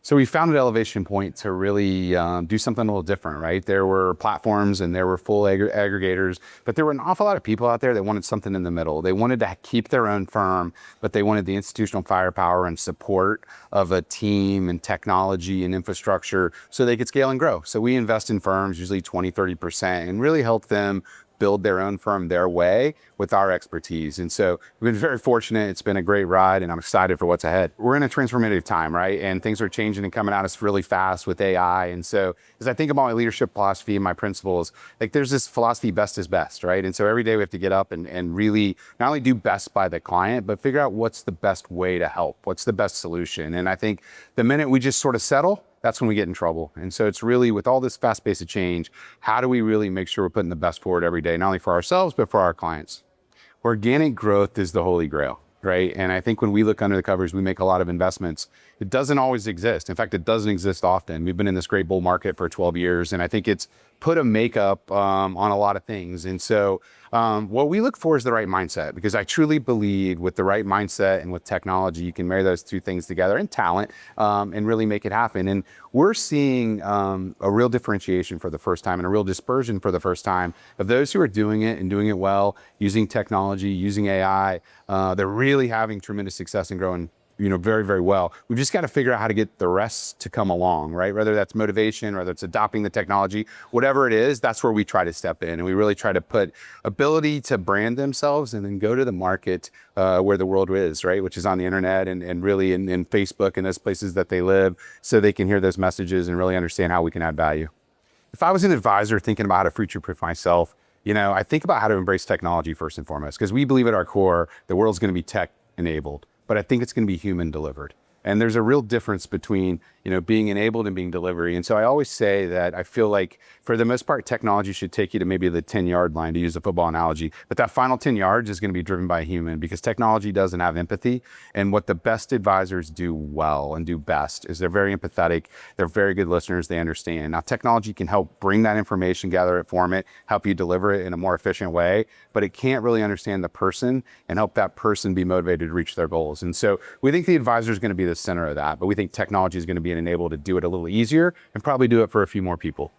So we founded Elevation Point to really do something a little different, right? There were platforms and there were full aggregators, but there were an awful lot of people out there that wanted something in the middle. They wanted to keep their own firm, but they wanted the institutional firepower and support of a team and technology and infrastructure so they could scale and grow. So we invest in firms, usually 20, 30%, and really help them build their own firm their way with our expertise. And so we've been very fortunate. It's been a great ride and I'm excited for what's ahead. We're in a transformative time, right? And things are changing and coming at us really fast with AI. And so as I think about my leadership philosophy and my principles, like there's this philosophy, best is best, right? And so every day we have to get up and really not only do best by the client, but figure out what's the best way to help, what's the best solution. And I think the minute we just sort of settle, that's when we get in trouble. And so it's really, with all this fast pace of change, how do we really make sure we're putting the best forward every day, not only for ourselves, but for our clients? Organic growth is the holy grail, right? And I think when we look under the covers, we make a lot of investments. It doesn't always exist. In fact, it doesn't exist often. We've been in this great bull market for 12 years, and I think it's put a makeup on a lot of things. And so what we look for is the right mindset, because I truly believe with the right mindset and with technology, you can marry those two things together, and talent, and really make it happen. And we're seeing a real differentiation for the first time and a real dispersion for the first time of those who are doing it and doing it well, using technology, using AI. They're really having tremendous success and growing very, very well. We've just got to figure out how to get the rest to come along, right? Whether that's motivation, whether it's adopting the technology, whatever it is, that's where we try to step in. And we really try to put ability to brand themselves and then go to the market where the world is, right? Which is on the internet and really in Facebook and those places that they live, so they can hear those messages and really understand how we can add value. If I was an advisor thinking about how to future-proof myself, I think about how to embrace technology first and foremost, because we believe at our core, the world's going to be tech-enabled. But I think it's going to be human delivered. And there's a real difference between, being enabled and being delivery. And so I always say that I feel like for the most part, technology should take you to maybe the 10-yard line, to use a football analogy. But that final 10 yards is going to be driven by a human, because technology doesn't have empathy. And what the best advisors do well and do best is they're very empathetic. They're very good listeners. They understand. Now, technology can help bring that information, gather it, form it, help you deliver it in a more efficient way. But it can't really understand the person and help that person be motivated to reach their goals. And so we think the advisor is going to be the center of that. But we think technology is going to be an enabler to do it a little easier and probably do it for a few more people.